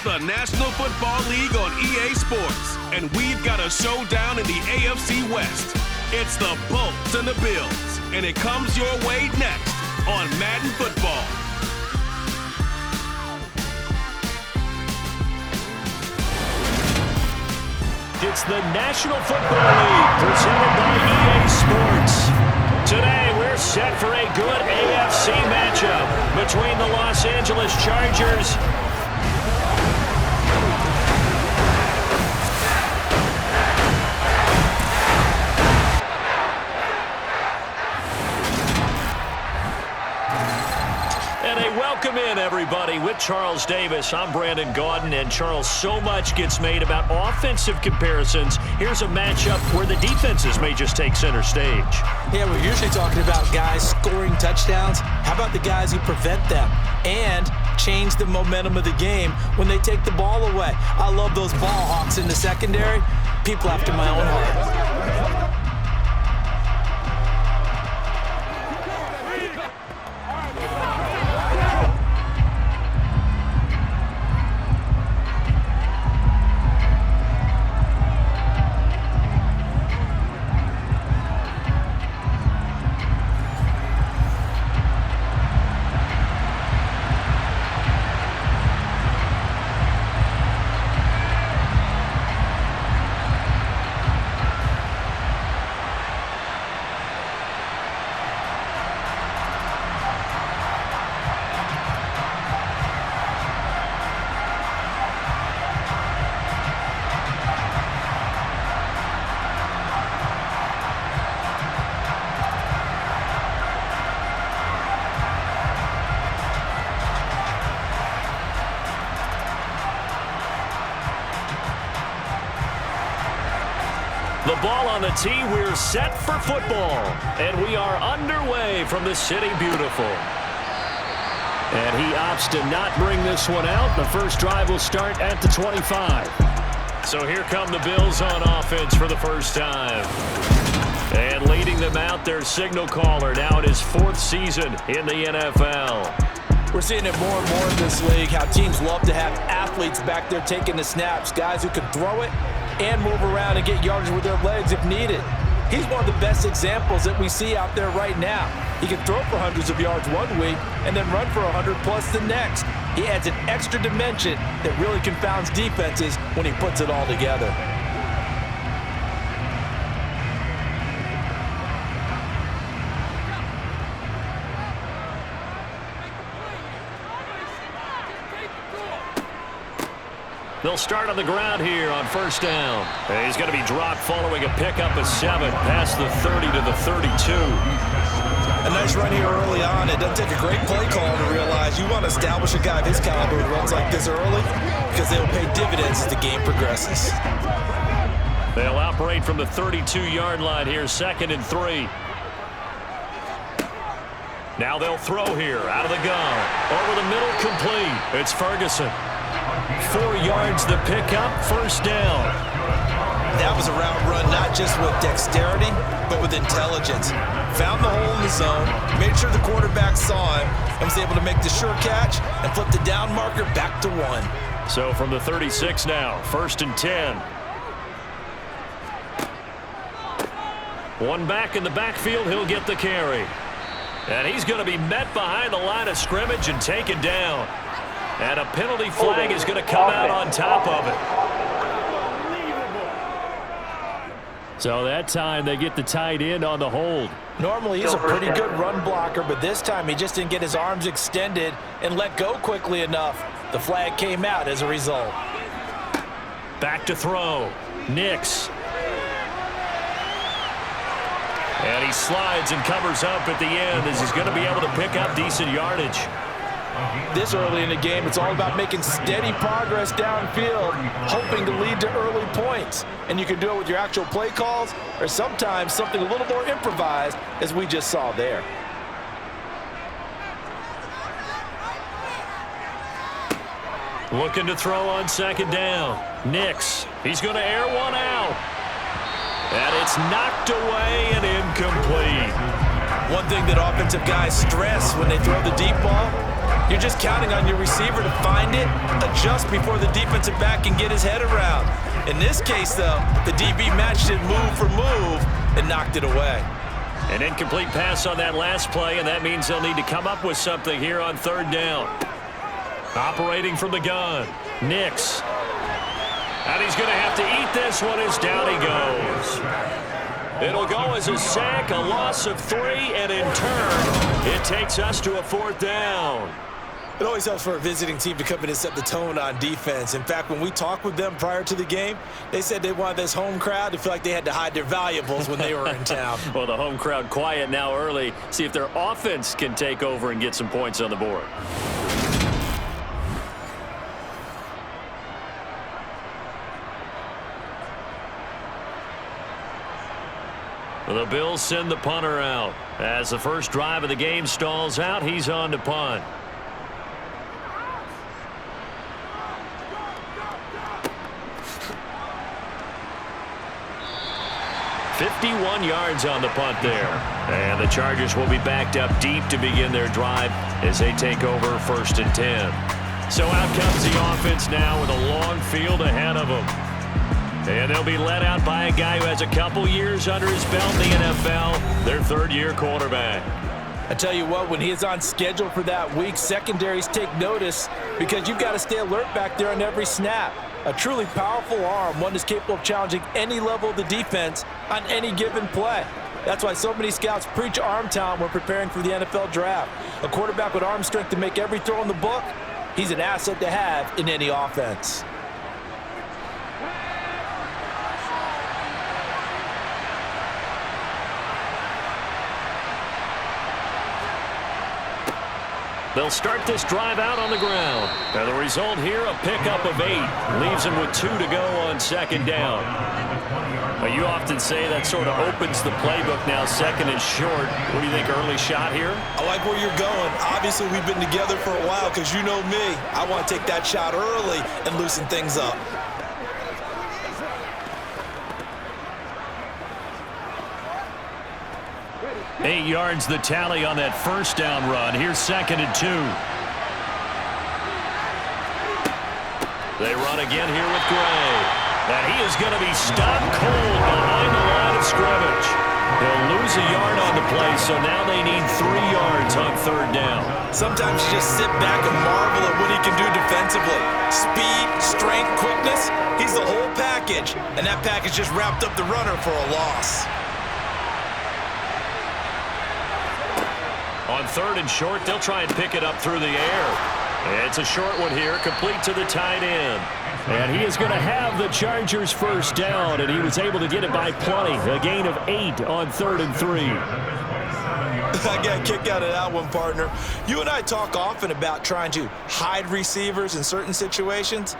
the National Football League on EA Sports, and we've got a showdown in the AFC West. It's the Bolts and the Bills, and it comes your way next on Madden Football. It's the National Football League presented by EA Sports. Today we're set for a good AFC matchup between the Los Angeles Chargers Welcome in, everybody. With Charles Davis, I'm Brandon Gaudin, and Charles, so much gets made about offensive comparisons. Here's a matchup where the defenses may just take center stage. Yeah, we're usually talking about guys scoring touchdowns. How about the guys who prevent them and change the momentum of the game when they take the ball away? I love those ball hawks in the secondary. People after my own heart. The ball on the tee, we're set for football. And we are underway from the City Beautiful. And he opts to not bring this one out. The first drive will start at the 25. So here come the Bills on offense for the first time. And leading them out, their signal caller now in his 4th season in the NFL. We're seeing it more and more in this league, how teams love to have athletes back there taking the snaps, guys who can throw it and move around and get yardage with their legs if needed. He's one of the best examples that we see out there right now. He can throw for hundreds of yards one week and then run for 100 plus the next. He adds an extra dimension that really confounds defenses when he puts it all together. They'll start on the ground here on first down. He's going to be dropped following a pickup of 7 past the 30 to the 32. A nice run here early on. It doesn't take a great play call to realize you want to establish a guy of his caliber who runs like this early because they will pay dividends as the game progresses. They'll operate from the 32-yard line here, 2nd and 3. Now they'll throw here out of the gun. Over the middle, complete. It's Ferguson. 4 yards the pickup, first down. That was a route run not just with dexterity, but with intelligence. Found the hole in the zone, made sure the quarterback saw him, and was able to make the sure catch and flip the down marker back to 1. So from the 36 now, 1st and 10. One back in the backfield, he'll get the carry. And he's going to be met behind the line of scrimmage and taken down. And a penalty flag is going to come out on top of it. So that time they get the tight end on the hold. Normally he's a pretty good run blocker, but this time he just didn't get his arms extended and let go quickly enough. The flag came out as a result. Back to throw. Nix. And he slides and covers up at the end as he's going to be able to pick up decent yardage. This early in the game, it's all about making steady progress downfield, hoping to lead to early points. And you can do it with your actual play calls or sometimes something a little more improvised, as we just saw there. Looking to throw on 2nd down. Nix. He's going to air one out. And it's knocked away and incomplete. One thing that offensive guys stress when they throw the deep ball, You're just counting on your receiver to find it, adjust before the defensive back can get his head around. In this case, though, the DB matched it move for move and knocked it away. An incomplete pass on that last play, and that means they'll need to come up with something here on third down. Operating from the gun, Nix. And he's going to have to eat this one as down he goes. It'll go as a sack, a loss of 3, and in turn, it takes us to a fourth down. It always helps for a visiting team to come in and set the tone on defense. In fact, when we talked with them prior to the game, they said they wanted this home crowd to feel like they had to hide their valuables when they were in town. Well, the home crowd quiet now early. See if their offense can take over and get some points on the board. The Bills send the punter out. As the first drive of the game stalls out, he's on to punt. 51 yards on the punt there. And the Chargers will be backed up deep to begin their drive as they take over 1st and 10. So out comes the offense now with a long field ahead of them. And they'll be led out by a guy who has a couple years under his belt in the NFL, their third-year quarterback. I tell you what, when he is on schedule for that week, secondaries take notice because you've got to stay alert back there on every snap. A truly powerful arm, one that's capable of challenging any level of the defense on any given play. That's why so many scouts preach arm talent when preparing for the NFL draft. A quarterback with arm strength to make every throw in the book, he's an asset to have in any offense. They'll start this drive out on the ground. And the result here, a pickup of 8. Leaves them with 2 to go on 2nd down. Now, you often say that sort of opens the playbook now, 2nd and short. What do you think, early shot here? I like where you're going. Obviously, we've been together for a while because you know me. I want to take that shot early and loosen things up. Eight yards the tally on that first down run. Here's 2nd and 2. They run again here with Gray. And he is going to be stopped cold behind the line of scrimmage. They'll lose a yard on the play, so now they need 3 yards on 3rd down. Sometimes you just sit back and marvel at what he can do defensively. Speed, strength, quickness, he's the whole package. And that package just wrapped up the runner for a loss. On 3rd and short, they'll try and pick it up through the air. It's a short one here, complete to the tight end. And he is going to have the Chargers first down, and he was able to get it by plenty. A gain of 8 on 3rd and 3. I got a kick out of that one, partner. You and I talk often about trying to hide receivers in certain situations,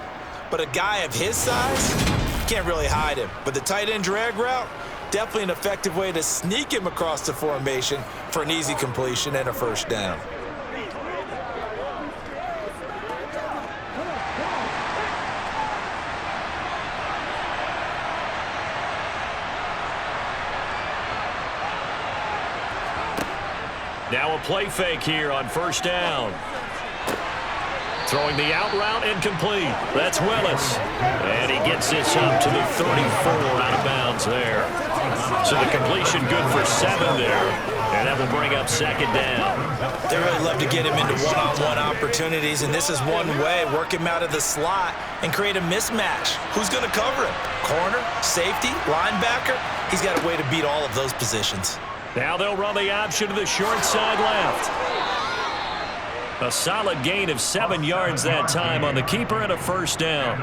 but a guy of his size, you can't really hide him. But the tight end drag route, definitely an effective way to sneak him across the formation for an easy completion and a first down. Now a play fake here on 1st down. Throwing the out route incomplete. That's Willis. And he gets this up to the 34 out of bounds there. So the completion good for 7 there. And that will bring up 2nd down. They really love to get him into one-on-one opportunities, and this is one way. Work him out of the slot and create a mismatch. Who's going to cover him? Corner, safety, linebacker? He's got a way to beat all of those positions. Now they'll run the option to the short side left. A solid gain of 7 yards that time on the keeper and a first down.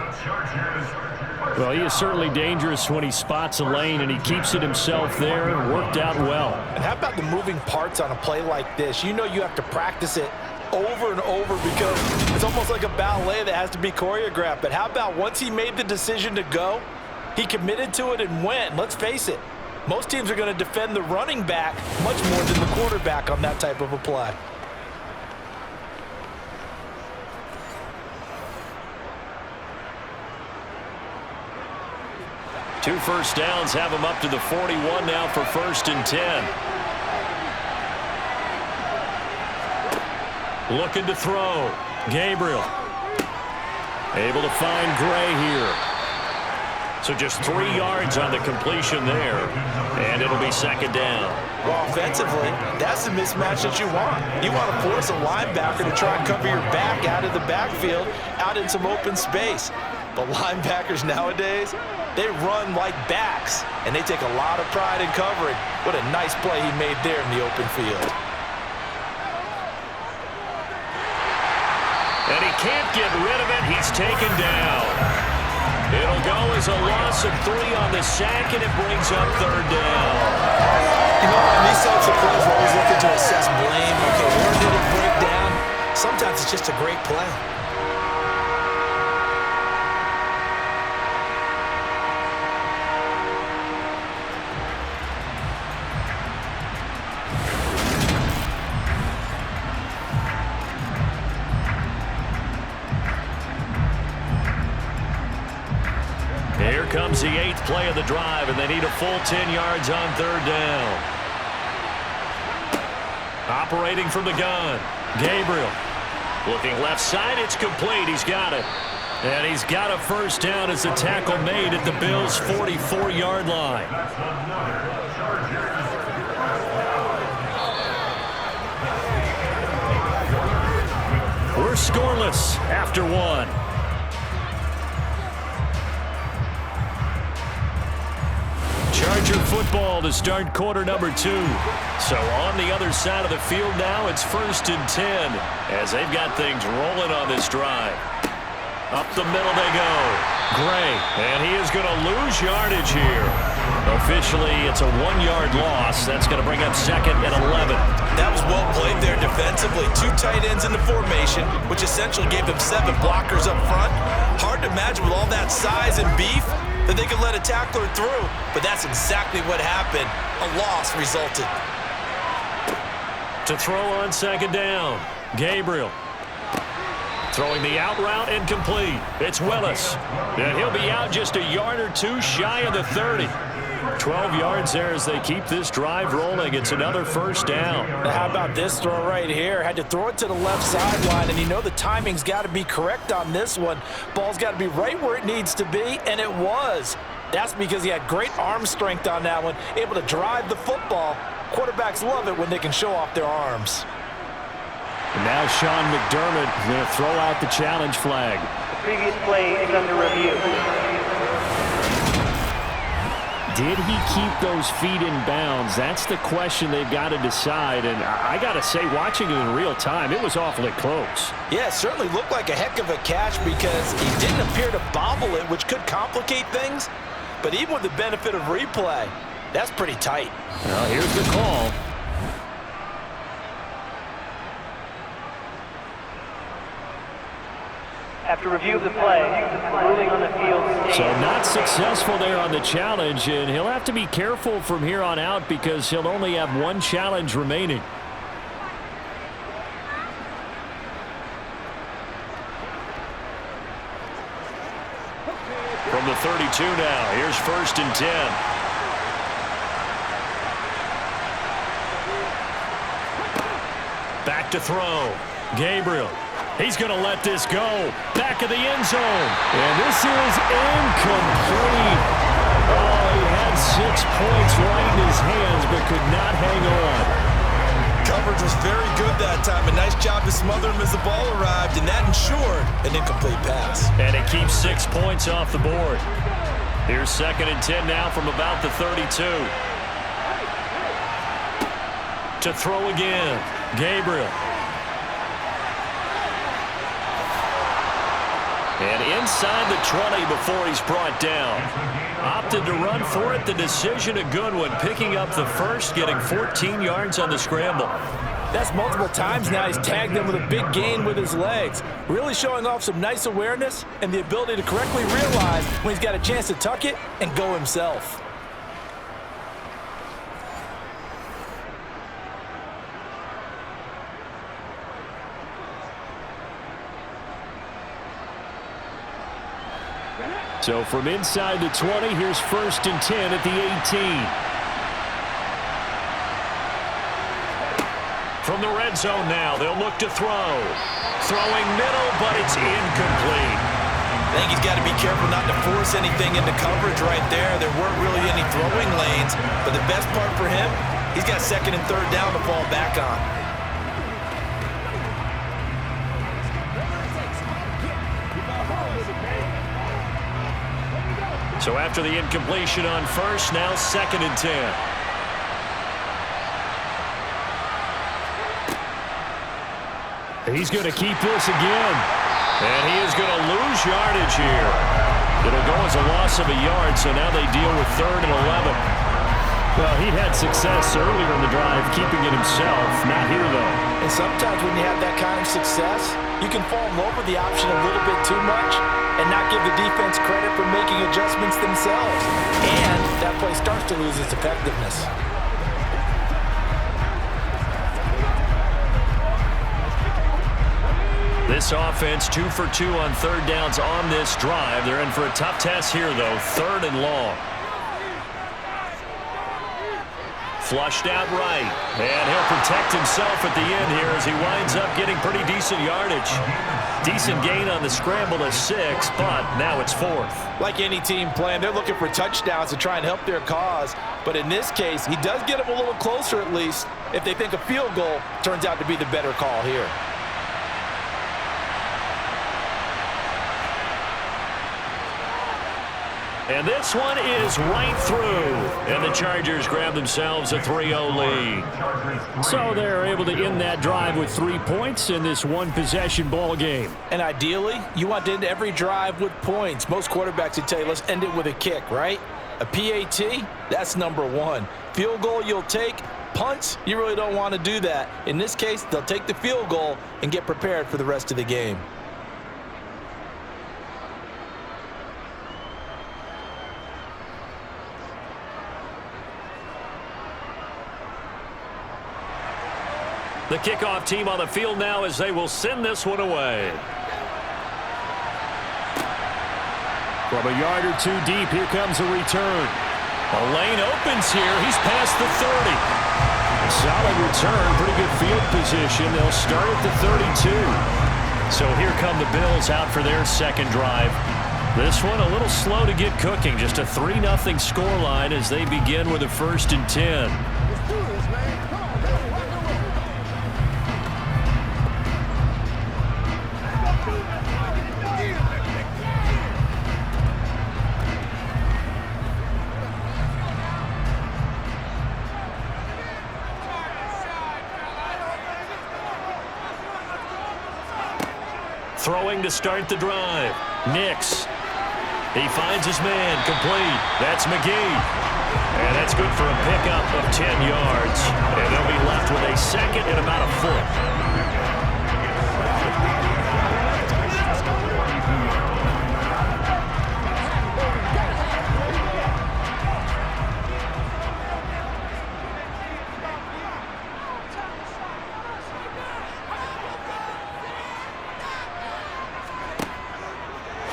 Well, he is certainly dangerous when he spots a lane, and he keeps it himself there. Worked out well. And how about the moving parts on a play like this? You know you have to practice it over and over because it's almost like a ballet that has to be choreographed. But how about once he made the decision to go, he committed to it and went. Let's face it, most teams are going to defend the running back much more than the quarterback on that type of a play. Two first downs have him up to the 41 now for 1st and 10. Looking to throw. Gabriel. Able to find Gray here. So just 3 yards on the completion there. And it'll be second down. Well, offensively, that's the mismatch that you want. You want to force a linebacker to try and cover your back out of the backfield, out in some open space. But linebackers nowadays, they run like backs, and they take a lot of pride in covering. What a nice play he made there in the open field. And he can't get rid of it. He's taken down. It'll go as a loss of 3 on the sack, and it brings up third down. You know, on these types of plays, we're always looking to assess blame. Okay, where did it break down? Sometimes it's just a great play. Here comes the 8th play of the drive, and they need a full 10 yards on third down. Operating from the gun, Gabriel. Looking left side, it's complete. He's got it. And he's got a first down as the tackle made at the Bills' 44-yard line. We're scoreless after 1. Charger football to start quarter number 2. So on the other side of the field now, it's 1st and 10 as they've got things rolling on this drive. Up the middle they go. Gray, and he is going to lose yardage here. Officially, it's a 1-yard loss. That's going to bring up 2nd and 11. That was well played there defensively. 2 tight ends in the formation, which essentially gave them 7 blockers up front. Hard to imagine with all that size and beef that they could let a tackler through, but that's exactly what happened. A loss resulted. To throw on 2nd down, Gabriel. Throwing the out route incomplete. It's Willis. And he'll be out just a yard or 2 shy of the 30. 12 yards there as they keep this drive rolling. It's another first down. Now how about this throw right here? Had to throw it to the left sideline, and you know the timing's got to be correct on this one. Ball's got to be right where it needs to be, and it was. That's because he had great arm strength on that one, able to drive the football. Quarterbacks love it when they can show off their arms. And now Sean McDermott is going to throw out the challenge flag. The previous play is under review. Did he keep those feet in bounds? That's the question they've got to decide. And I got to say, watching it in real time, it was awfully close. Yeah, it certainly looked like a heck of a catch because he didn't appear to bobble it, which could complicate things. But even with the benefit of replay, that's pretty tight. Well, here's the call. After review of the play, ruling on the field. So not successful there on the challenge, and he'll have to be careful from here on out because he'll only have 1 challenge remaining. From the 32 now, here's 1st and 10. Back to throw. Gabriel. He's going to let this go. Back of the end zone. And this is incomplete. Oh, he had 6 points right in his hands, but could not hang on. Coverage was very good that time. A nice job to smother him as the ball arrived, and that ensured an incomplete pass. And it keeps 6 points off the board. Here's 2nd and 10 now from about the 32. To throw again. Gabriel. And inside the 20 before he's brought down. Opted to run for it. The decision a good one. Picking up the first, getting 14 yards on the scramble. That's multiple times now he's tagged him with a big gain with his legs. Really showing off some nice awareness and the ability to correctly realize when he's got a chance to tuck it and go himself. So from inside the 20, here's 1st and 10 at the 18. From the red zone now, they'll look to throw. Throwing middle, but it's incomplete. I think he's got to be careful not to force anything into coverage right there. There weren't really any throwing lanes, but the best part for him, he's got second and third down to fall back on. So after the incompletion on first, now second and 10. He's going to keep this again. And he is going to lose yardage here. It'll go as a loss of a yard, so now they deal with 3rd and 11. Well, he had success earlier in the drive, keeping it himself. Not here, though. And sometimes when you have that kind of success, you can fall in love with the option a little bit too much and not give the defense credit for making adjustments themselves. And that play starts to lose its effectiveness. This offense 2 for 2 on third downs on this drive. They're in for a tough test here, though. 3rd and long. Flushed out right. And he'll protect himself at the end here as he winds up getting pretty decent yardage. Decent gain on the scramble to 6, but now it's 4th. Like any team playing, they're looking for touchdowns to try and help their cause. But in this case, he does get them a little closer at least if they think a field goal turns out to be the better call here. And this one is right through. And the Chargers grab themselves a 3-0 lead. So they're able to end that drive with 3 points in this one-possession ball game. And ideally, you want to end every drive with points. Most quarterbacks would tell you, let's end it with a kick, right? A PAT, that's number 1. Field goal you'll take. Punts, you really don't want to do that. In this case, they'll take the field goal and get prepared for the rest of the game. The kickoff team on the field now as they will send this one away. From a yard or 2 deep, here comes a return. A lane opens here. He's past the 30. Solid return, pretty good field position. They'll start at the 32. So here come the Bills out for their second drive. This one a little slow to get cooking. Just a 3-0 scoreline as they begin with a 1st and 10. Throwing to start the drive. Nix. He finds his man. Complete. That's McGee. And that's good for a pickup of 10 yards. And they'll be left with a second and about a foot.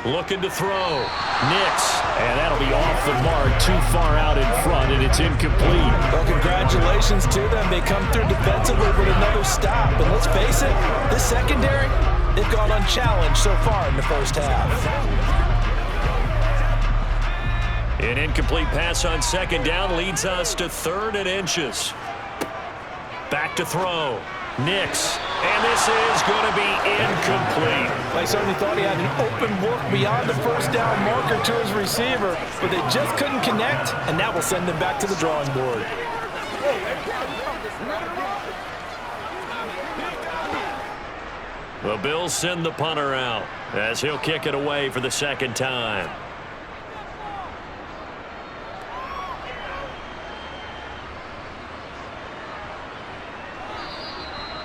Looking to throw. Nix. And that'll be off the mark, too far out in front, and it's incomplete. Well, congratulations to them. They come through defensively with another stop. And let's face it, this secondary, they've gone unchallenged so far in the first half. An incomplete pass on second down leads us to 3rd and inches. Back to throw. Nix. And this is going to be incomplete. I certainly thought he had an open look beyond the first down marker to his receiver, but they just couldn't connect, and that will send them back to the drawing board. The Bills send the punter out as he'll kick it away for the second time.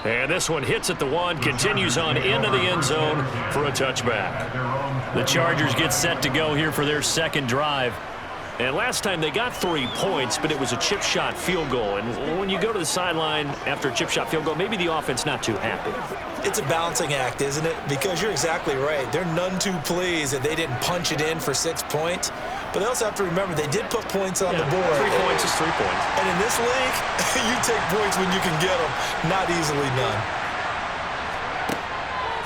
And this one hits at the 1, continues on into the end zone for a touchback. The Chargers get set to go here for their second drive. And last time they got 3 points, but it was a chip shot field goal. And when you go to the sideline after a chip shot field goal, maybe the offense not too happy. It's a balancing act, isn't it? Because you're exactly right. They're none too pleased that they didn't punch it in for 6 points. But they also have to remember they did put points on the board. 3 points is 3 points. And in this league, you take points when you can get them. Not easily done.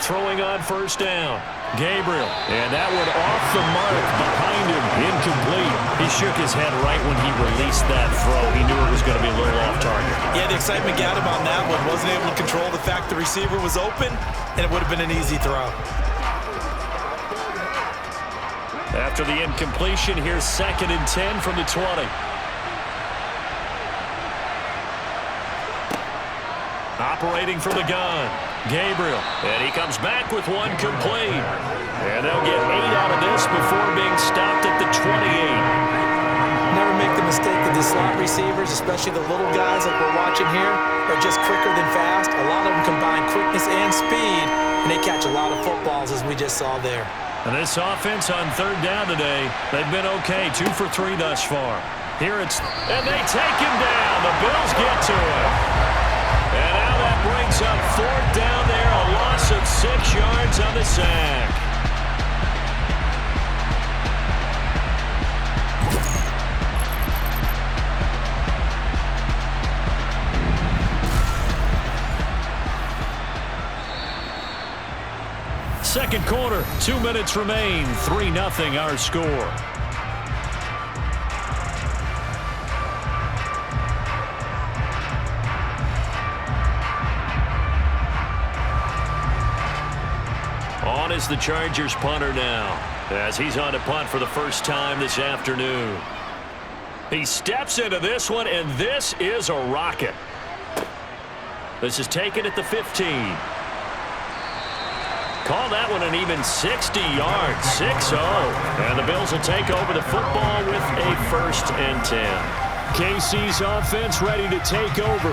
Throwing on first down. Gabriel. And that one off the mark behind him. Incomplete. He shook his head right when he released that throw. He knew it was going to be a little off target. Yeah, the excitement got him on that one. Wasn't able to control the fact the receiver was open, and it would have been an easy throw. After the incompletion, here's 2nd and 10 from the 20. Operating from the gun. Gabriel. And he comes back with one complete. And they'll get 8 out of this before being stopped at the 28. Never make the mistake that the slot receivers, especially the little guys like we're watching here, are just quicker than fast. A lot of them combine quickness and speed, and they catch a lot of footballs, as we just saw there. And this offense on 3rd down today, they've been okay. 2 for 3 thus far. And they take him down. The Bills get to him. And now that brings up 4th down there, a loss of 6 yards on the sack. Second quarter, 2 minutes remain. 3-0 our score. On is the Chargers punter now, as he's on to punt for the first time this afternoon. He steps into this one, and this is a rocket. This is taken at the 15. Call that one an even 60 yards, 6-0. And the Bills will take over the football with a 1st and 10. KC's offense ready to take over.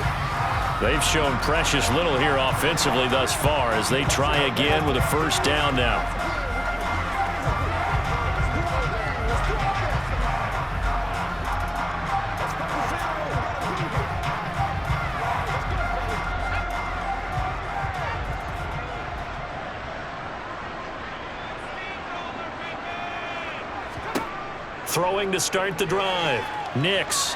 They've shown precious little here offensively thus far as they try again with a 1st down now. Throwing to start the drive. Nix.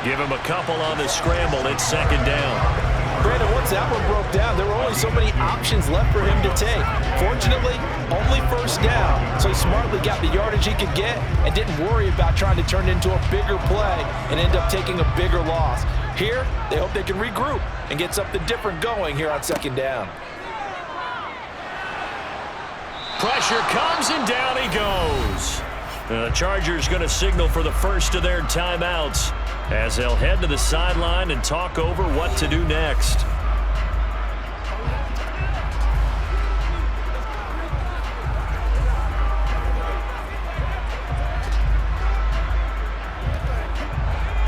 Give him a couple on the scramble. It's 2nd down. Brandon, once that one broke down, there were only so many options left for him to take. Fortunately, only 1st down, so he smartly got the yardage he could get and didn't worry about trying to turn it into a bigger play and end up taking a bigger loss. Here, they hope they can regroup and get something different going here on 2nd down. Pressure comes, and down he goes. The Chargers going to signal for the first of their timeouts as they'll head to the sideline and talk over what to do next.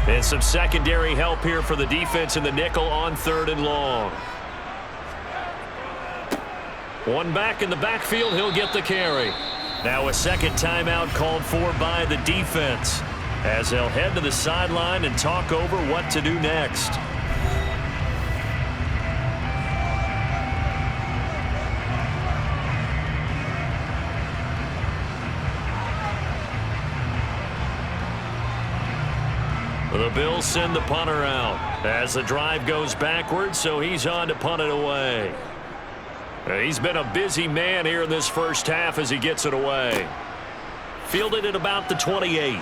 And some secondary help here for the defense in the nickel on 3rd and long. One back in the backfield, he'll get the carry. Now a 2nd timeout called for by the defense as they'll head to the sideline and talk over what to do next. The Bills send the punter out as the drive goes backwards, so he's on to punt it away. He's been a busy man here in this 1st half as he gets it away. Fielded at about the 28.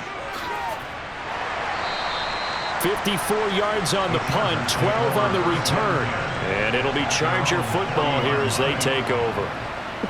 54 yards on the punt, 12 on the return. And it'll be Charger football here as they take over.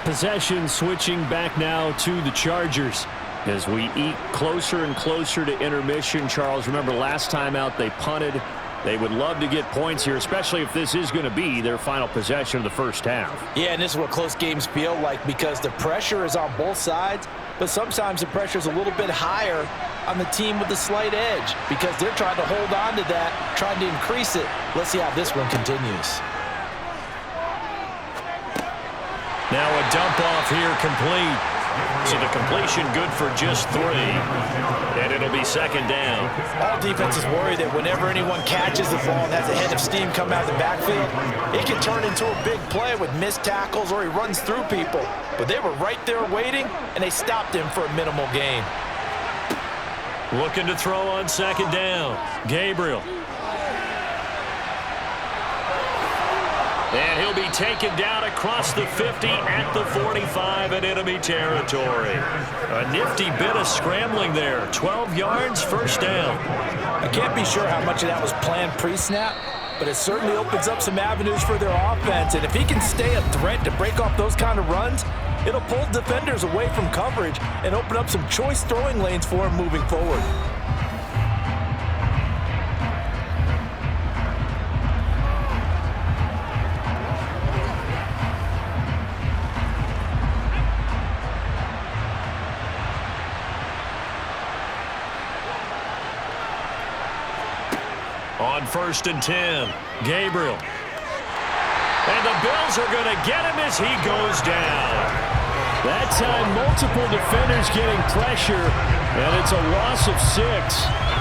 Possession switching back now to the Chargers as we eat closer and closer to intermission. Charles, remember last time out they punted. They would love to get points here, especially if this is going to be their final possession of the 1st half. Yeah, and this is what close games feel like because the pressure is on both sides, but sometimes the pressure is a little bit higher on the team with the slight edge because they're trying to hold on to that, trying to increase it. Let's see how this one continues. Now a dump off here complete. So the completion good for just 3. And it'll be second down. All defenses worry that whenever anyone catches the ball and has a head of steam come out of the backfield, it can turn into a big play with missed tackles or he runs through people. But they were right there waiting, and they stopped him for a minimal gain. Looking to throw on second down. Gabriel. And he'll be taken down across the 50 at the 45 in enemy territory. A nifty bit of scrambling there. 12 yards, first down. I can't be sure how much of that was planned pre-snap, but it certainly opens up some avenues for their offense. And if he can stay a threat to break off those kind of runs, it'll pull defenders away from coverage and open up some choice throwing lanes for him moving forward. On 1st and 10, Gabriel. And the Bills are going to get him as he goes down. That time, multiple defenders getting pressure, and it's a loss of 6.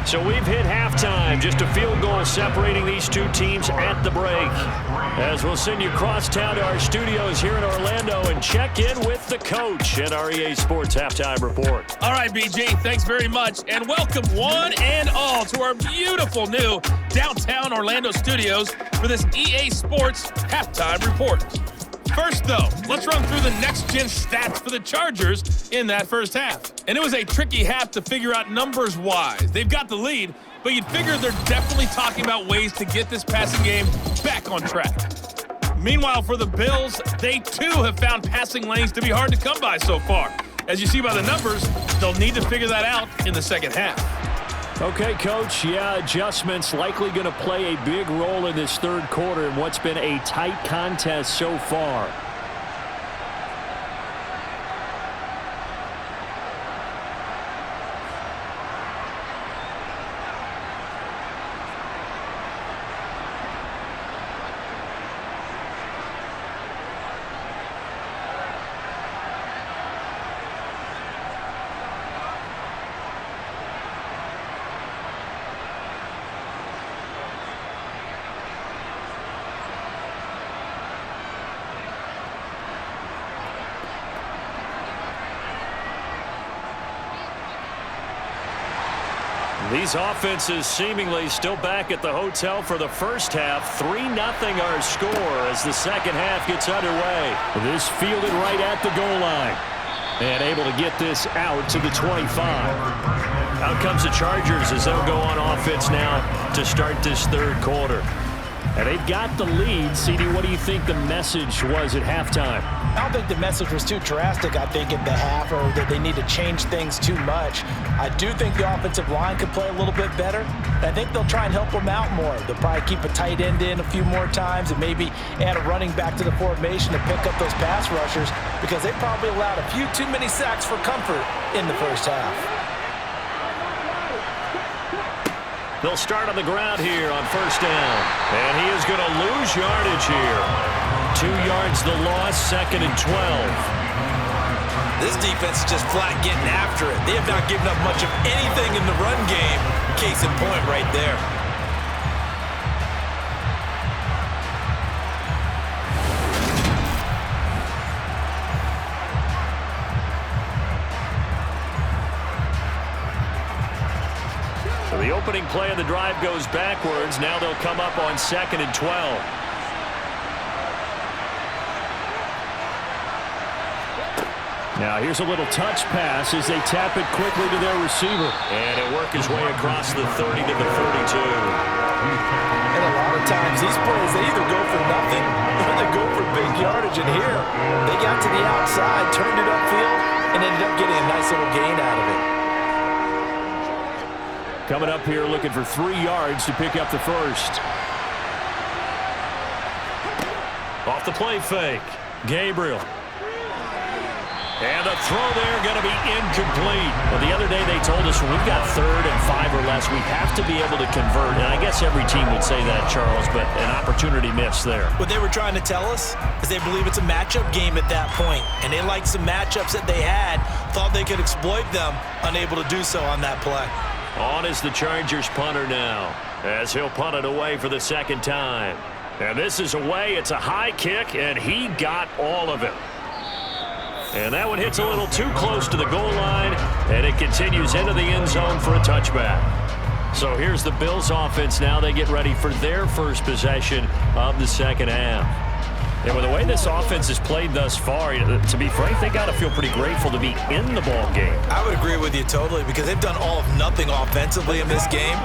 So we've hit halftime, just a field goal separating these two teams at the break. As we'll send you across town to our studios here in Orlando and check in with the coach at our EA Sports Halftime Report. All right, BG, thanks very much, and welcome one and all to our beautiful new downtown Orlando studios for this EA Sports Halftime Report. First, though, let's run through the next-gen stats for the Chargers in that first half. And it was a tricky half to figure out numbers-wise. They've got the lead, but you'd figure they're definitely talking about ways to get this passing game back on track. Meanwhile, for the Bills, they too have found passing lanes to be hard to come by so far. As you see by the numbers, they'll need to figure that out in the second half. Okay, Coach, yeah, adjustments likely going to play a big role in this third quarter in what's been a tight contest so far. These offenses seemingly still back at the hotel for the first half. 3-0 our score as the second half gets underway. This fielded right at the goal line. And able to get this out to the 25. Out comes the Chargers as they'll go on offense now to start this third quarter. And they've got the lead. CD, what do you think the message was at halftime? I don't think the message was too drastic, I think, at the half, or that they need to change things too much. I do think the offensive line could play a little bit better. I think they'll try and help them out more. They'll probably keep a tight end in a few more times and maybe add a running back to the formation to pick up those pass rushers, because they probably allowed a few too many sacks for comfort in the first half. They'll start on the ground here on first down. And he is going to lose yardage here. 2 yards the loss, 2nd and 12. This defense is just flat getting after it. They have not given up much of anything in the run game. Case in point right there. So the opening play of the drive goes backwards. Now they'll come up on 2nd and 12. Now here's a little touch pass as they tap it quickly to their receiver. And it'll work his way across the 30 to the 32. And a lot of times these plays, they either go for nothing or they go for big yardage. And here, they got to the outside, turned it upfield, and ended up getting a nice little gain out of it. Coming up here looking for 3 yards to pick up the first. Off the play fake, Gabriel. And the throw there going to be incomplete. Well, the other day they told us when we've got 3rd and 5 or less, we have to be able to convert. And I guess every team would say that, Charles, but an opportunity missed there. What they were trying to tell us is they believe it's a matchup game at that point. And they liked some matchups that they had, thought they could exploit them, unable to do so on that play. On is the Chargers punter now, as he'll punt it away for the 2nd time. And this is away. It's a high kick, and he got all of it. And that one hits a little too close to the goal line, and it continues into the end zone for a touchback. So here's the Bills offense now. They get ready for their first possession of the 2nd half. And with the way this offense has played thus far, to be frank, they got to feel pretty grateful to be in the ball game. I would agree with you totally because they've done all of nothing offensively in this game,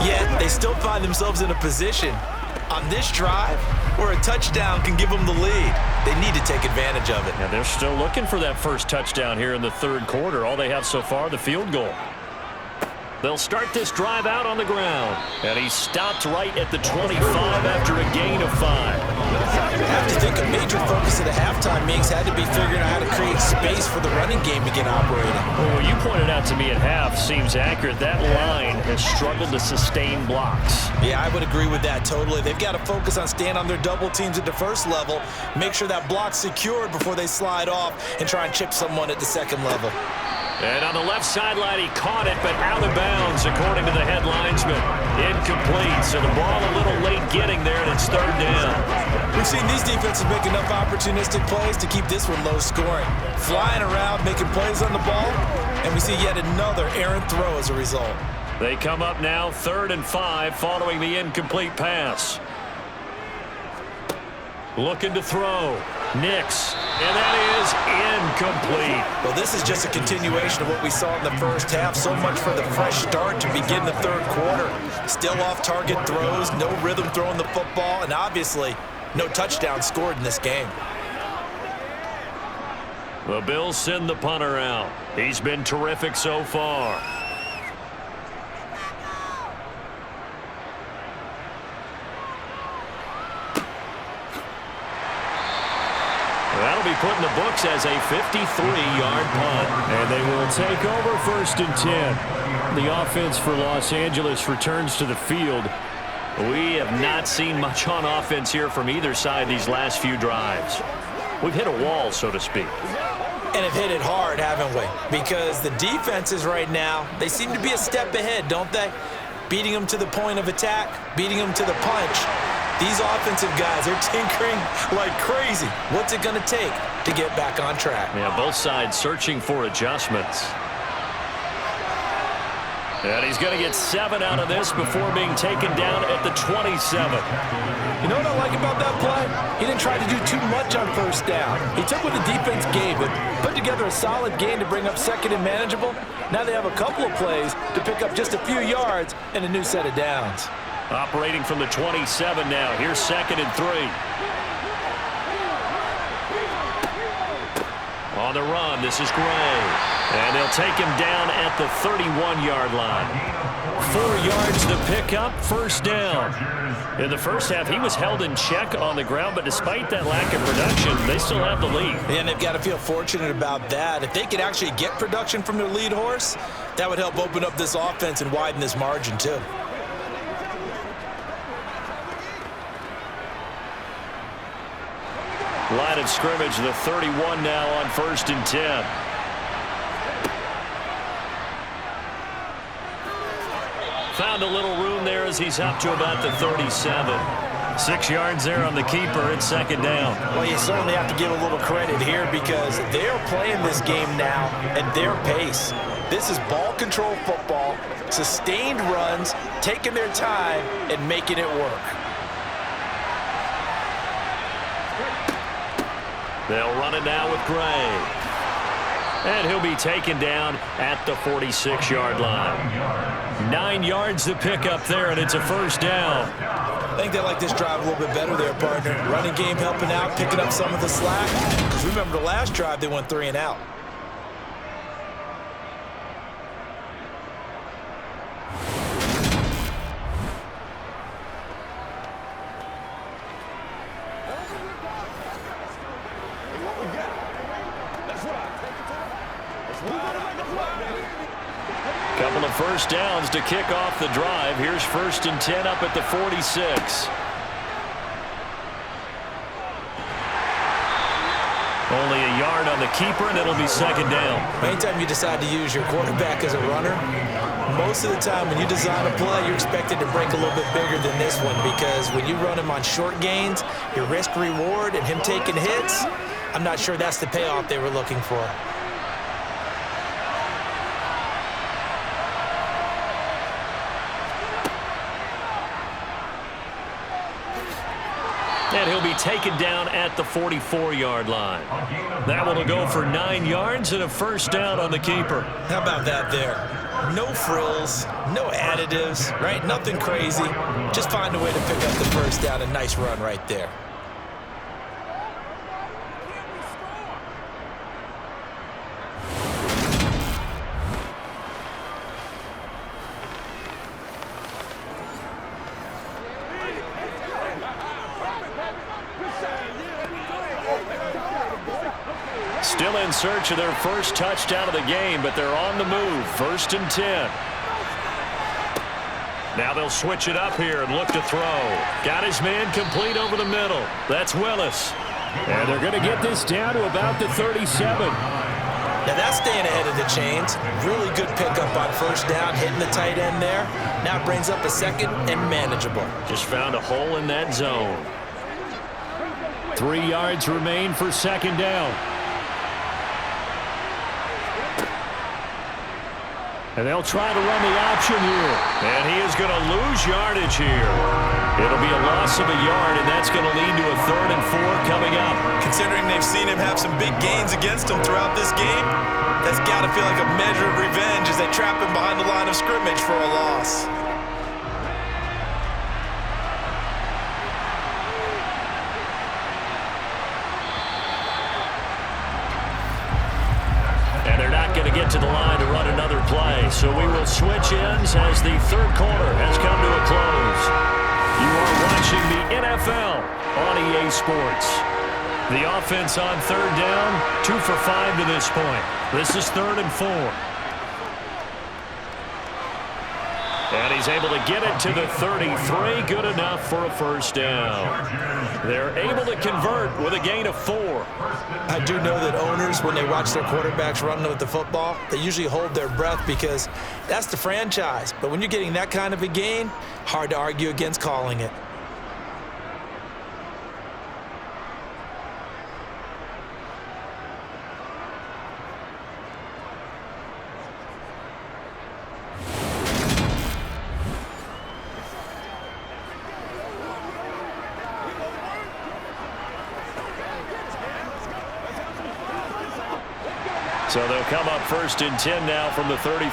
yet they still find themselves in a position on this drive where a touchdown can give them the lead. They need to take advantage of it. And they're still looking for that first touchdown here in the 3rd quarter. All they have so far, the field goal. They'll start this drive out on the ground. And he stopped right at the 25 after a gain of 5. I have to think a major focus of the halftime meetings had to be figuring out how to create space for the running game to get operating. Well, what you pointed out to me at half seems accurate. That line has struggled to sustain blocks. Yeah, I would agree with that totally. They've got to focus on staying on their double teams at the first level, make sure that block's secured before they slide off and try and chip someone at the 2nd level. And on the left sideline, he caught it, but out of bounds, according to the head linesman. Incomplete, so the ball a little late getting there, and it's 3rd down. We've seen these defenses make enough opportunistic plays to keep this one low scoring. Flying around, making plays on the ball, and we see yet another errant throw as a result. They come up now 3rd and 5 following the incomplete pass. Looking to throw. Nix. And that is incomplete. Well, this is just a continuation of what we saw in the first half. So much for the fresh start to begin the 3rd quarter. Still off-target throws, no rhythm throwing the football, and obviously no touchdown scored in this game. The Bills send the punter out. He's been terrific so far. That'll be put in the books as a 53-yard punt. And they will take over 1st and 10. The offense for Los Angeles returns to the field. We have not seen much on offense here from either side these last few drives. We've hit a wall, so to speak. And have hit it hard, haven't we? Because the defenses right now, they seem to be a step ahead, don't they? Beating them to the point of attack, beating them to the punch. These offensive guys are tinkering like crazy. What's it going to take to get back on track? Yeah, both sides searching for adjustments. And he's going to get 7 out of this before being taken down at the 27. You know what I like about that play? He didn't try to do too much on 1st down. He took what the defense gave him, put together a solid game to bring up 2nd and manageable. Now they have a couple of plays to pick up just a few yards and a new set of downs. Operating from the 27 now. Here's 2nd and 3. On the run, this is Gray. And they'll take him down at the 31-yard line. 4 yards to pick up, 1st down. In the first half, he was held in check on the ground, but despite that lack of production, they still have the lead. And they've got to feel fortunate about that. If they could actually get production from their lead horse, that would help open up this offense and widen this margin too. Line of scrimmage, the 31 now on 1st and 10. Found a little room there as he's up to about the 37. 6 yards there on the keeper. It's 2nd down. Well, you certainly have to give a little credit here because they're playing this game now at their pace. This is ball control football, sustained runs, taking their time and making it work. They'll run it now with Gray. And he'll be taken down at the 46-yard line. 9 yards to pick up there, and it's a 1st down. I think they like this drive a little bit better there, partner. Running game helping out, picking up some of the slack. Because remember the last drive, they went 3 and out. first downs to kick off the drive. Here's 1st and 10 up at the 46. Only a yard on the keeper, and it'll be 2nd down. Anytime you decide to use your quarterback as a runner, most of the time when you design a play, you're expected to break a little bit bigger than this one, because when you run him on short gains, your risk-reward and him taking hits, I'm not sure that's the payoff they were looking for. And he'll be taken down at the 44-yard line. That one will go for 9 yards and a 1st down on the keeper. How about that there? No frills, no additives, right? Nothing crazy. Just find a way to pick up the 1st down. A nice run right there. Still in search of their first touchdown of the game, but they're on the move. 1st and 10. Now they'll switch it up here and look to throw. Got his man complete over the middle. That's Willis. And they're going to get this down to about the 37. Now that's staying ahead of the chains. Really good pickup on 1st down, hitting the tight end there. Now it brings up a 2nd and manageable. Just found a hole in that zone. 3 yards remain for 2nd down. And they'll try to run the option here. And he is going to lose yardage here. It'll be a loss of a yard, and that's going to lead to a 3rd and 4 coming up. Considering they've seen him have some big gains against them throughout this game, that's got to feel like a measure of revenge as they trap him behind the line of scrimmage for a loss. Going to get to the line to run another play. So we will switch ends as the 3rd quarter has come to a close. You are watching the NFL on EA Sports. The offense on 3rd down, 2 for 5 to this point. This is 3rd and 4. And he's able to get it to the 33. Good enough for a 1st down. They're able to convert with a gain of 4. I do know that owners, when they watch their quarterbacks running with the football, they usually hold their breath because that's the franchise. But when you're getting that kind of a gain, hard to argue against calling it. So they'll come up 1st and 10 now from the 33.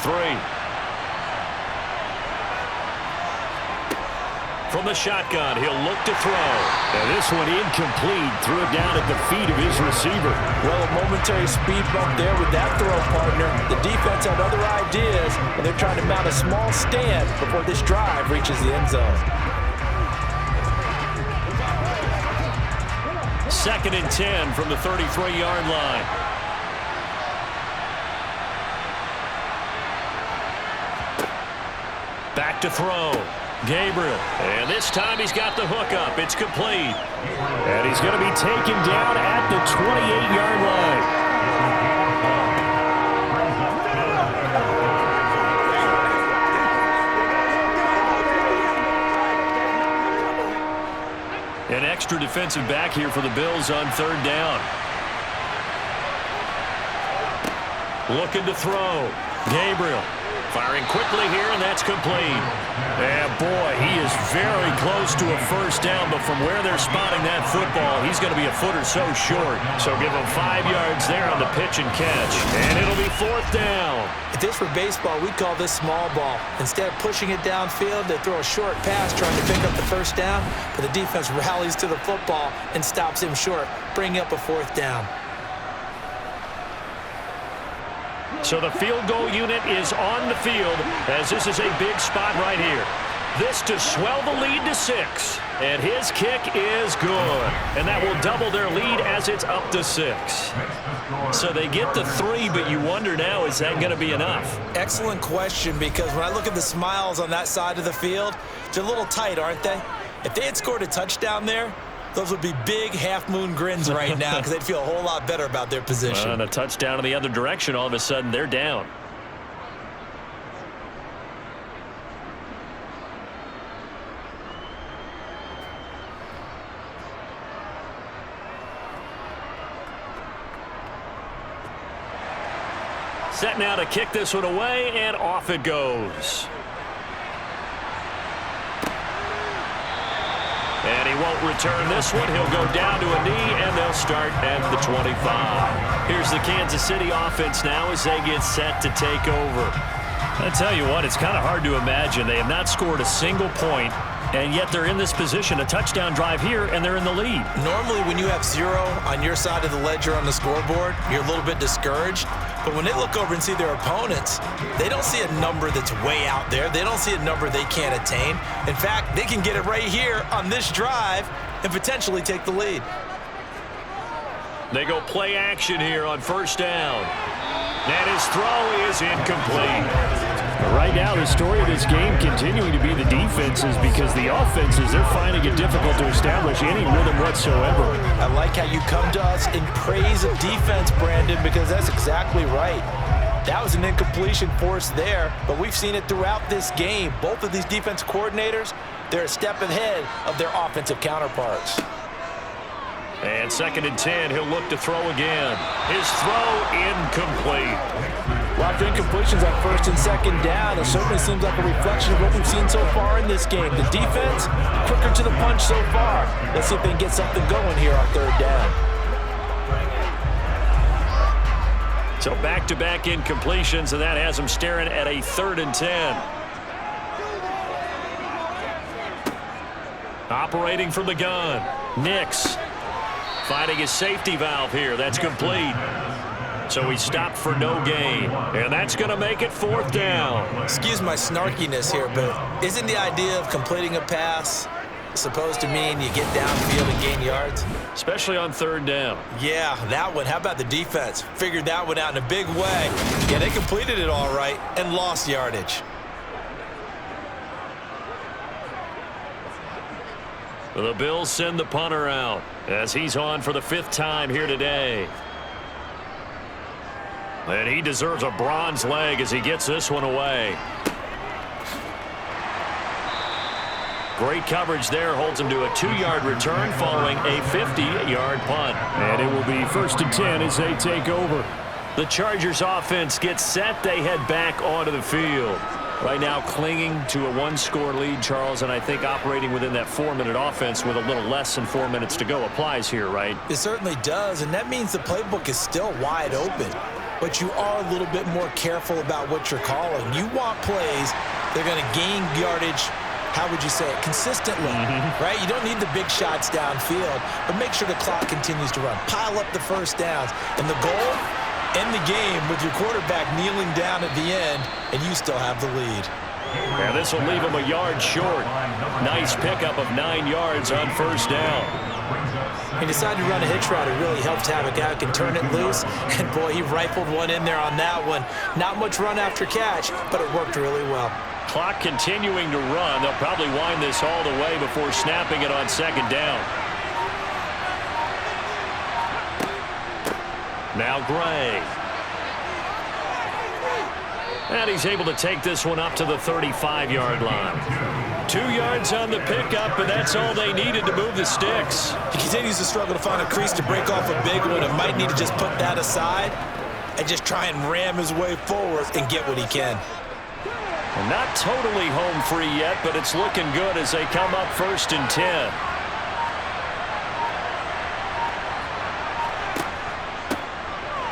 From the shotgun, he'll look to throw. And this one incomplete. Threw it down at the feet of his receiver. Well, a momentary speed bump there with that throw, partner. The defense had other ideas, and they're trying to mount a small stand before this drive reaches the end zone. 2nd and 10 from the 33-yard line. Back to throw. Gabriel. And this time he's got the hook up. It's complete. And he's going to be taken down at the 28-yard line. An extra defensive back here for the Bills on 3rd down. Looking to throw. Gabriel. Firing quickly here, and that's complete. And boy, he is very close to a 1st down, but from where they're spotting that football, he's going to be a foot or so short. So give him 5 yards there on the pitch and catch. And it'll be 4th down. If this were baseball, we'd call this small ball. Instead of pushing it downfield, they throw a short pass trying to pick up the 1st down, but the defense rallies to the football and stops him short, bringing up a 4th down. So the field goal unit is on the field as this is a big spot right here. This to swell the lead to 6. And his kick is good. And that will double their lead as it's up to 6. So they get the 3, but you wonder now, is that going to be enough? Excellent question, because when I look at the smiles on that side of the field, they're a little tight, aren't they? If they had scored a touchdown there, those would be big half-moon grins right now because they'd feel a whole lot better about their position. And a touchdown in the other direction, all of a sudden they're down. Set now to kick this one away, and off it goes. And he won't return this one. He'll go down to a knee, and they'll start at the 25. Here's the Kansas City offense now as they get set to take over. I tell you what, it's kind of hard to imagine. They have not scored a single point, and yet they're in this position. A touchdown drive here, and they're in the lead. Normally, when you have 0 on your side of the ledger on the scoreboard, you're a little bit discouraged. But when they look over and see their opponents, they don't see a number that's way out there. They don't see a number they can't attain. In fact, they can get it right here on this drive and potentially take the lead. They go play action here on first down. And his throw is incomplete. Right now, the story of this game continuing to be the defenses, because the offenses, they're finding it difficult to establish any rhythm whatsoever. I like how you come to us in praise of defense, Brandon, because that's exactly right. That was an incompletion forced there, but we've seen it throughout this game. Both of these defense coordinators, they're a step ahead of their offensive counterparts. And 2nd and 10, he'll look to throw again. His throw incomplete. A lot of incompletions on 1st and 2nd down. It certainly seems like a reflection of what we've seen so far in this game. The defense, quicker to the punch so far. Let's see if they can get something going here on 3rd down. So back-to-back incompletions, and that has them staring at a 3rd and 10. Operating from the gun, Nix finding his safety valve here. That's complete. So he stopped for no gain, and that's going to make it 4th down. Excuse my snarkiness here, but isn't the idea of completing a pass supposed to mean you get downfield and gain yards? Especially on 3rd down. Yeah, that one. How about the defense? Figured that one out in a big way. Yeah, they completed it all right and lost yardage. The Bills send the punter out as he's on for the 5th time here today. And he deserves a bronze leg as he gets this one away. Great coverage there, holds him to a 2-yard return following a 50-yard punt. And it will be 1st and 10 as they take over. The Chargers offense gets set. They head back onto the field. Right now clinging to a 1-score lead, Charles, and I think operating within that 4-minute offense with a little less than 4 minutes to go applies here, right? It certainly does, and that means the playbook is still wide open. But you are a little bit more careful about what you're calling. You want plays that are going to gain yardage, how would you say it, consistently, right? You don't need the big shots downfield, but make sure the clock continues to run. Pile up the first downs. And the goal, end the game with your quarterback kneeling down at the end, and you still have the lead. Yeah, this will leave him a yard short. Nice pickup of 9 yards on 1st down. He decided to run a hitch route. It really helped have a guy who can turn it loose. And, boy, he rifled one in there on that one. Not much run after catch, but it worked really well. Clock continuing to run. They'll probably wind this all the way before snapping it on 2nd down. Now Gray. And he's able to take this one up to the 35-yard line. 2 yards on the pickup, and that's all they needed to move the sticks. He continues to struggle to find a crease to break off a big one, and might need to just put that aside and just try and ram his way forward and get what he can. And not totally home free yet, but it's looking good as they come up 1st and 10.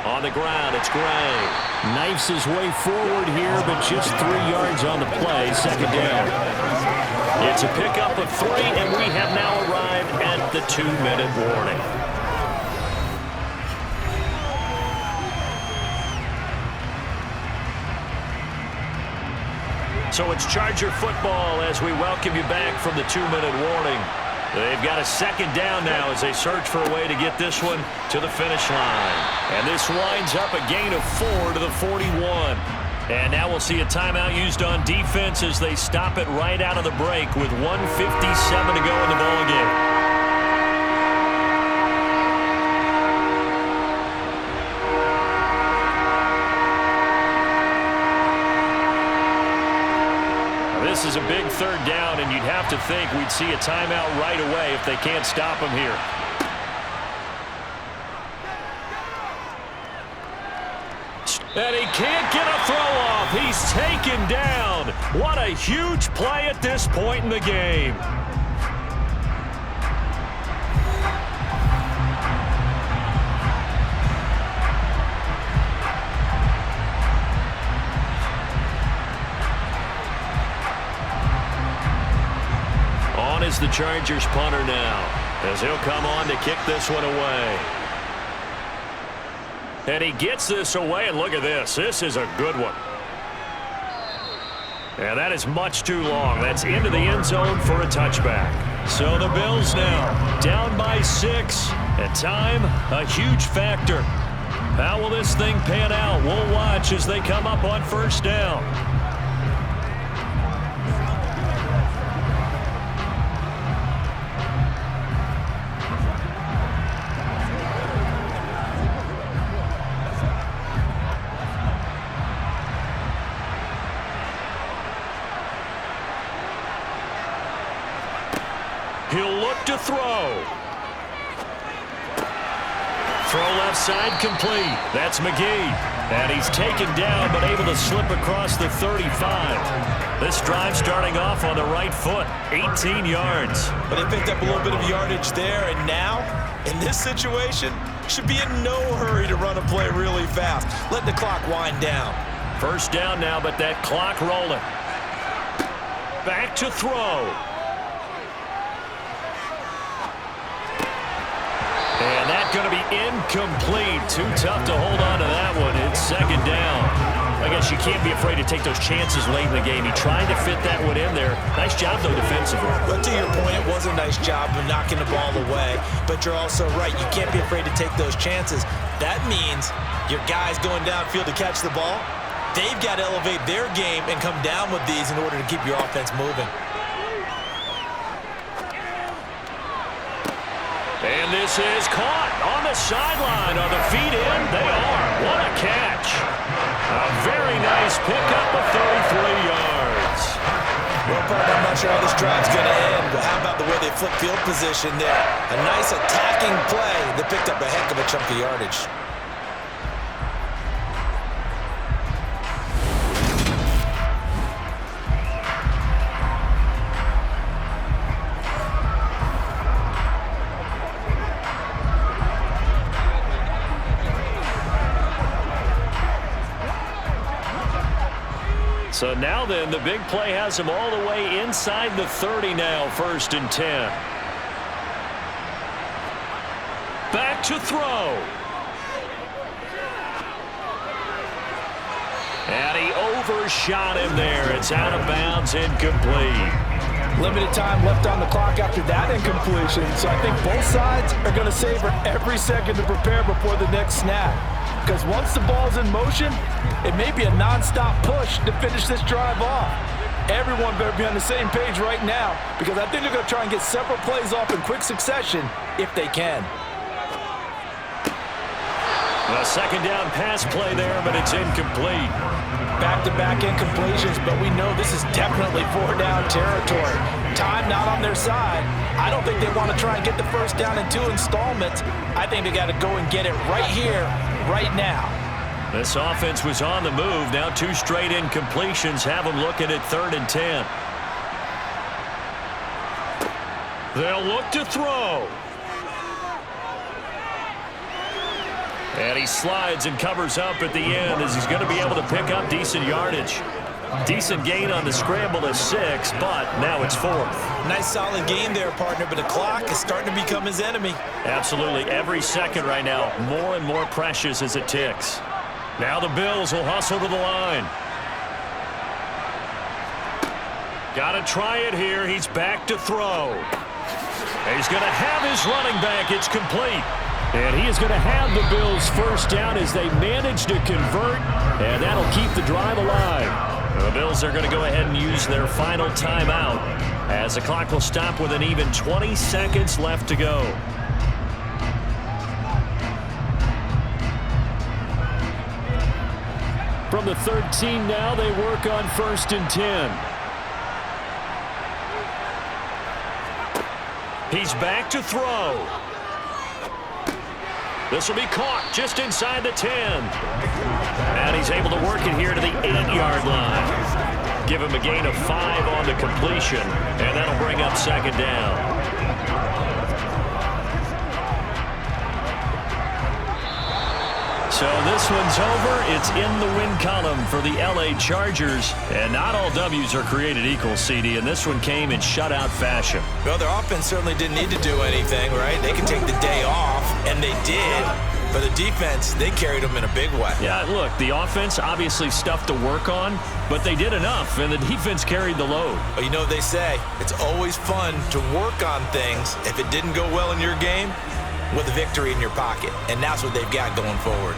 On the ground, it's Gray. Knifes his way forward here, but just 3 yards on the play. 2nd down. It's a pickup of 3, and we have now arrived at the 2-minute warning. So it's Charger football as we welcome you back from the 2-minute warning. They've got a second down now as they search for a way to get this one to the finish line. And this winds up a gain of 4 to the 41. And now we'll see a timeout used on defense as they stop it right out of the break with 1:57 to go in the ballgame. This is a big third down, and you'd have to think we'd see a timeout right away if they can't stop him here. And he can't get a throw off. He's taken down. What a huge play at this point in the game. On is the Chargers punter now, as he'll come on to kick this one away. And he gets this away, and look at this. This is a good one. And that is much too long. That's into the end zone for a touchback. So the Bills now down by 6. And time, a huge factor. How will this thing pan out? We'll watch as they come up on first down. He'll look to throw. Throw left side complete. That's McGee. And he's taken down but able to slip across the 35. This drive starting off on the right foot. 18 yards. But they picked up a little bit of yardage there, and now, in this situation, should be in no hurry to run a play really fast. Let the clock wind down. First down now, but that clock rolling. Back to throw. And that's going to be incomplete. Too tough to hold on to that one. It's second down. I guess you can't be afraid to take those chances late in the game. He tried to fit that one in there. Nice job, though, defensively. But to your point, it was a nice job of knocking the ball away. But you're also right. You can't be afraid to take those chances. That means your guys going downfield to catch the ball, they've got to elevate their game and come down with these in order to keep your offense moving. And this is caught on the sideline. Are the feet in? They are. What a catch. A very nice pickup of 33 yards. Well, partner, I'm not sure how this drive's going to end, but how about the way they flip field position there? A nice attacking play that picked up a heck of a chunk of yardage. So now then, the big play has him all the way inside the 30 now, 1st and 10. Back to throw. And he overshot him there. It's out of bounds, incomplete. Limited time left on the clock after that incompletion. So I think both sides are going to savor every second to prepare before the next snap. Because once the ball's in motion, it may be a non-stop push to finish this drive off. Everyone better be on the same page right now, because I think they're going to try and get several plays off in quick succession if they can. A second down pass play there, but it's incomplete. Back-to-back incompletions, but we know this is definitely 4-down territory. Time not on their side. I don't think they want to try and get the first down in 2 installments. I think they got to go and get it right here, right now. This offense was on the move. Now 2 straight incompletions have them looking at 3rd and 10. They'll look to throw. And he slides and covers up at the end as he's going to be able to pick up decent yardage. Decent gain on the scramble to 6, but now it's 4th. Nice solid gain there, partner, but the clock is starting to become his enemy. Absolutely. Every second right now, more and more precious as it ticks. Now the Bills will hustle to the line. Got to try it here. He's back to throw. He's going to have his running back. It's complete. And he is going to have the Bills first down as they manage to convert, and that'll keep the drive alive. The Bills are going to go ahead and use their final timeout as the clock will stop with an even 20 seconds left to go. From the 13 now, they work on 1st and 10. He's back to throw. This will be caught just inside the 10. And he's able to work it here to the 8-yard line. Give him a gain of 5 on the completion, and that'll bring up 2nd down. So this one's over. It's in the win column for the LA Chargers. And not all W's are created equal, CD, and this one came in shutout fashion. Well, their offense certainly didn't need to do anything, right? They could take the day off, and they did. But the defense, they carried them in a big way. Yeah, look, the offense, obviously stuff to work on, but they did enough, and the defense carried the load. But you know what they say, it's always fun to work on things if it didn't go well in your game with a victory in your pocket. And that's what they've got going forward.